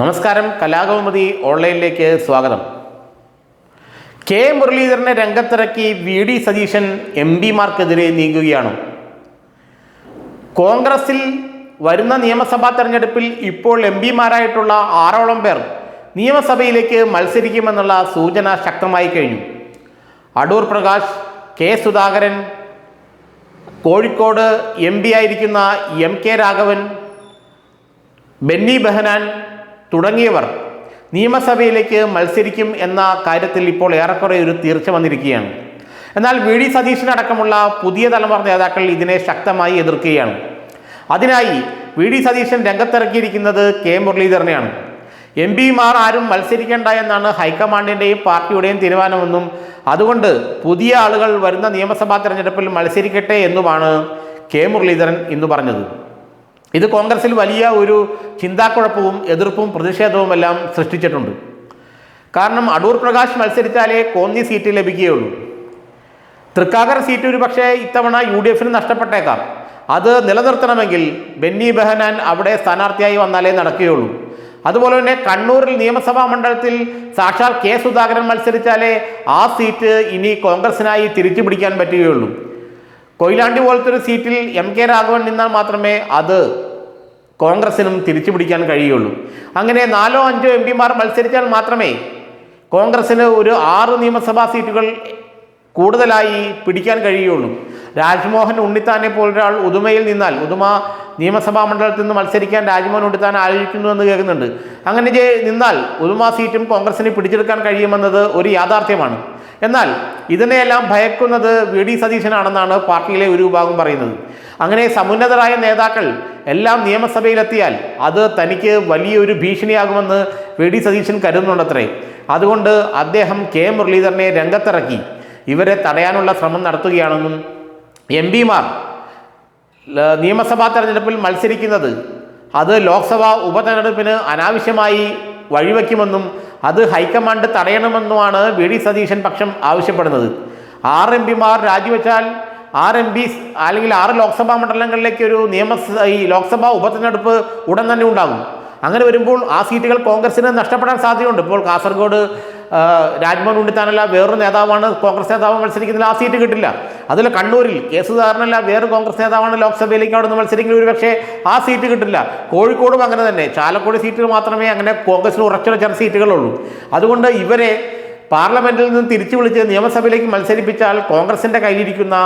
നമസ്കാരം, കലാകൗമുദി ഓൺലൈനിലേക്ക് സ്വാഗതം. കെ മുരളീധരനെ രംഗത്തിറക്കി വി ഡി സതീശൻ എംപിമാർക്കെതിരെ നീങ്ങുകയാണ്. കോൺഗ്രസിൽ വരുന്ന നിയമസഭാ തെരഞ്ഞെടുപ്പിൽ ഇപ്പോൾ എംപിമാരായിട്ടുള്ള 6ഓളം പേർ നിയമസഭയിലേക്ക് മത്സരിക്കുമെന്നുള്ള സൂചന ശക്തമായി കഴിഞ്ഞു. Adoor Prakash, K Sudhakaran, Kozhikode M P ആയിരിക്കുന്ന MK രാഘവൻ, ബെന്നി ബെഹനാൻ തുടങ്ങിയവർ നിയമസഭയിലേക്ക് മത്സരിക്കും എന്ന കാര്യത്തിൽ ഇപ്പോൾ ഏറെക്കുറെ ഒരു തീർച്ച വന്നിരിക്കുകയാണ്. എന്നാൽ വി ഡി സതീശനടക്കമുള്ള പുതിയ തലമുറ നേതാക്കൾ ഇതിനെ ശക്തമായി എതിർക്കുകയാണ്. അതിനായി വി ഡി സതീശൻ രംഗത്തിറക്കിയിരിക്കുന്നത് കെ മുരളീധരനെയാണ്. എംപിമാർ ആരും മത്സരിക്കേണ്ട എന്നാണ് ഹൈക്കമാൻഡിൻ്റെയും പാർട്ടിയുടെയും തീരുമാനമെന്നും അതുകൊണ്ട് പുതിയ ആളുകൾ വരുന്ന നിയമസഭാ തെരഞ്ഞെടുപ്പിൽ മത്സരിക്കട്ടെ എന്നുമാണ് കെ മുരളീധരൻ ഇന്ന് പറഞ്ഞത്. ഇത് കോൺഗ്രസിൽ വലിയ ഒരു ചിന്താക്കുഴപ്പവും എതിർപ്പും പ്രതിഷേധവുമെല്ലാം സൃഷ്ടിച്ചിട്ടുണ്ട്. കാരണം അടൂർ പ്രകാശ് മത്സരിച്ചാലേ കോന്നി സീറ്റ് ലഭിക്കുകയുള്ളൂ. തൃക്കാക്കര സീറ്റ് ഒരു പക്ഷേ ഇത്തവണ UDF നഷ്ടപ്പെട്ടേക്കാം. അത് നിലനിർത്തണമെങ്കിൽ ബെന്നി ബെഹനാൻ അവിടെ സ്ഥാനാർത്ഥിയായി വന്നാലേ നടക്കുകയുള്ളൂ. അതുപോലെ തന്നെ കണ്ണൂരിൽ നിയമസഭാ മണ്ഡലത്തിൽ സാക്ഷാൽ കെ സുധാകരൻ മത്സരിച്ചാലേ ആ സീറ്റ് ഇനി കോൺഗ്രസിനായി തിരിച്ചു പിടിക്കാൻ പറ്റുകയുള്ളൂ. കൊയിലാണ്ടി പോലത്തെ ഒരു സീറ്റിൽ MK രാഘവൻ നിന്നാൽ മാത്രമേ അത് കോൺഗ്രസിനും തിരിച്ചു പിടിക്കാൻ കഴിയുള്ളൂ. അങ്ങനെ 4ഓ 5ഓ എംപിമാർ മത്സരിച്ചാൽ മാത്രമേ കോൺഗ്രസിന് ഒരു 6 നിയമസഭാ സീറ്റുകൾ കൂടുതലായി പിടിക്കാൻ കഴിയുള്ളൂ. രാജ്മോഹൻ ഉണ്ണിത്താനെ പോലൊരാൾ ഉദുമയിൽ നിന്നാൽ, ഉദുമ നിയമസഭാ മണ്ഡലത്തിൽ നിന്ന് മത്സരിക്കാൻ രാജ്മോഹൻ ഉണ്ണിത്താൻ ആലോചിക്കുന്നു എന്ന് കേൾക്കുന്നുണ്ട്. അങ്ങനെ നിന്നാൽ ഉദുമ സീറ്റും കോൺഗ്രസിന് പിടിച്ചെടുക്കാൻ കഴിയുമെന്നത് ഒരു യാഥാർത്ഥ്യമാണ്. എന്നാൽ ഇതിനെയെല്ലാം ഭയക്കുന്നത് വി ഡി സതീശനാണെന്നാണ് പാർട്ടിയിലെ ഒരു വിഭാഗം പറയുന്നത്. അങ്ങനെ സമുന്നതരായ നേതാക്കൾ എല്ലാം നിയമസഭയിലെത്തിയാൽ അത് തനിക്ക് വലിയൊരു ഭീഷണിയാകുമെന്ന് വി ഡി സതീശൻ കരുതുന്നുണ്ടത്രേ. അതുകൊണ്ട് അദ്ദേഹം കെ മുരളീധരനെ രംഗത്തിറക്കി ഇവരെ തടയാനുള്ള ശ്രമം നടത്തുകയാണെന്നും എംപിമാർ നിയമസഭാ തെരഞ്ഞെടുപ്പിൽ മത്സരിക്കുന്നത് അത് ലോക്സഭാ ഉപതെരഞ്ഞെടുപ്പിന് അനാവശ്യമായി വഴിവെക്കുമെന്നും അത് ഹൈക്കമാൻഡ് തടയണമെന്നുമാണ് വി ഡി സതീശൻ പക്ഷം ആവശ്യപ്പെടുന്നത്. 6 എംപിമാർ രാജിവെച്ചാൽ 6 MPs അല്ലെങ്കിൽ 6 ലോക്സഭാ മണ്ഡലങ്ങളിലേക്ക് ഒരു ലോക്സഭാ ഉപതെരഞ്ഞെടുപ്പ് ഉടൻ തന്നെ ഉണ്ടാകും. അങ്ങനെ വരുമ്പോൾ ആ സീറ്റുകൾ കോൺഗ്രസിന് നഷ്ടപ്പെടാൻ സാധ്യതയുണ്ട്. ഇപ്പോൾ കാസർഗോഡ് രാജ്മോഹൻ ഉണ്ണിത്താനല്ല വേറൊരു നേതാവാണ് കോൺഗ്രസ് നേതാവ് മത്സരിക്കുന്നതിൽ ആ സീറ്റ് കിട്ടില്ല. അതുപോലെ കണ്ണൂരിൽ കെ സുധാകരനല്ല വേറെ കോൺഗ്രസ് നേതാവാണ് ലോക്സഭയിലേക്ക് അവിടെ നിന്ന് മത്സരിക്കുന്ന ഒരു പക്ഷേ ആ സീറ്റ് കിട്ടില്ല. കോഴിക്കോടും അങ്ങനെ തന്നെ. ചാലക്കുടി സീറ്റിൽ മാത്രമേ അങ്ങനെ കോൺഗ്രസിന് ഉറച്ചുള്ള ചില സീറ്റുകളുള്ളൂ. അതുകൊണ്ട് ഇവരെ പാർലമെന്റിൽ നിന്ന് തിരിച്ചു വിളിച്ച് നിയമസഭയിലേക്ക് മത്സരിപ്പിച്ചാൽ കോൺഗ്രസിൻ്റെ കയ്യിലിരിക്കുന്ന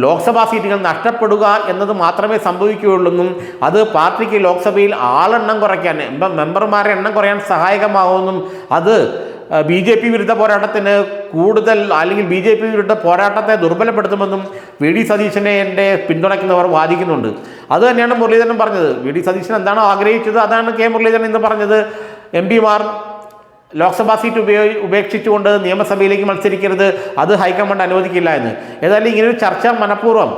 ലോക്സഭാ സീറ്റുകൾ നഷ്ടപ്പെടുക എന്നത് മാത്രമേ സംഭവിക്കുകയുള്ളൂന്നും അത് പാർട്ടിക്ക് ലോക്സഭയിൽ ആളെണ്ണം കുറയ്ക്കാൻ, മെമ്പർമാരുടെ എണ്ണം കുറയാൻ സഹായകമാകുമെന്നും അത് BJP വിരുദ്ധ പോരാട്ടത്തിന് കൂടുതൽ അല്ലെങ്കിൽ BJP വിരുദ്ധ പോരാട്ടത്തെ ദുർബലപ്പെടുത്തുമെന്നും വി ഡി സതീശനെ പിന്തുണയ്ക്കുന്നവർ വാദിക്കുന്നുണ്ട്. അതുതന്നെയാണ് മുരളീധരൻ പറഞ്ഞത്. വി ഡി സതീശൻ എന്താണോ ആഗ്രഹിച്ചത് അതാണ് കെ മുരളീധരൻ ഇന്ന് പറഞ്ഞത്. എംപിമാർ ലോക്സഭാ സീറ്റ് ഉപേക്ഷിച്ചുകൊണ്ട് നിയമസഭയിലേക്ക് മത്സരിക്കരുത്, അത് ഹൈക്കമാൻഡ് അനുവദിക്കില്ല എന്ന്. ഏതായാലും ഇങ്ങനൊരു ചർച്ച മനഃപൂർവ്വം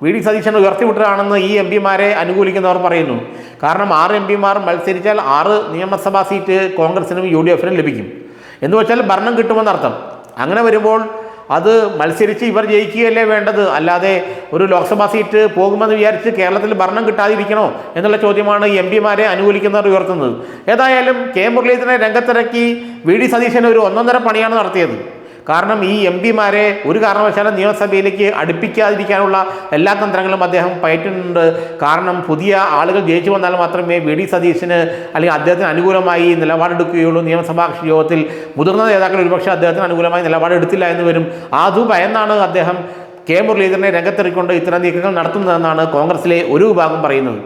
വി ഡി സതീശൻ ഉയർത്തിവിട്ടതാണെന്ന് ഈ എംപിമാരെ അനുകൂലിക്കുന്നവർ പറയുന്നു. കാരണം 6 എംപിമാർ മത്സരിച്ചാൽ 6 നിയമസഭാ സീറ്റ് കോൺഗ്രസിനും UDF ലഭിക്കും എന്ന് വെച്ചാൽ ഭരണം കിട്ടുമെന്നർത്ഥം. അങ്ങനെ വരുമ്പോൾ അത് മത്സരിച്ച് ഇവർ ജയിക്കുകയല്ലേ വേണ്ടത്, അല്ലാതെ ഒരു ലോക്സഭാ സീറ്റ് പോകുമെന്ന് വിചാരിച്ച് കേരളത്തിൽ ഭരണം കിട്ടാതിരിക്കണോ എന്നുള്ള ചോദ്യമാണ് എംപിമാരെ അനുകൂലിക്കുന്നവർ ഉയർത്തുന്നത്. ഏതായാലും കെ മുരളീധരനെ രംഗത്തിറക്കി വി ഡി സതീശൻ ഒരു 1.5 പണിയാണ് നടത്തിയത്. കാരണം ഈ എംപിമാരെ ഒരു കാരണവശാലും നിയമസഭയിലേക്ക് അടുപ്പിക്കാതിരിക്കാനുള്ള എല്ലാ തന്ത്രങ്ങളും അദ്ദേഹം പയറ്റുന്നുണ്ട്. കാരണം പുതിയ ആളുകൾ ജയിച്ചു വന്നാൽ മാത്രമേ വി ഡി സതീശന് അല്ലെങ്കിൽ അദ്ദേഹത്തിന് അനുകൂലമായി നിലപാടെടുക്കുകയുള്ളൂ. നിയമസഭാ യോഗത്തിൽ മുതിർന്ന നേതാക്കൾ ഒരുപക്ഷെ അദ്ദേഹത്തിന് അനുകൂലമായി നിലപാടെടുത്തില്ല എന്ന് വരും. അത് ഭയന്നാണ് അദ്ദേഹം കെ മുരളീധരനെ രംഗത്തിറക്കിക്കൊണ്ട് ഇത്തരം നീക്കങ്ങൾ നടത്തുന്നതെന്നാണ് കോൺഗ്രസിലെ ഒരു വിഭാഗം പറയുന്നത്.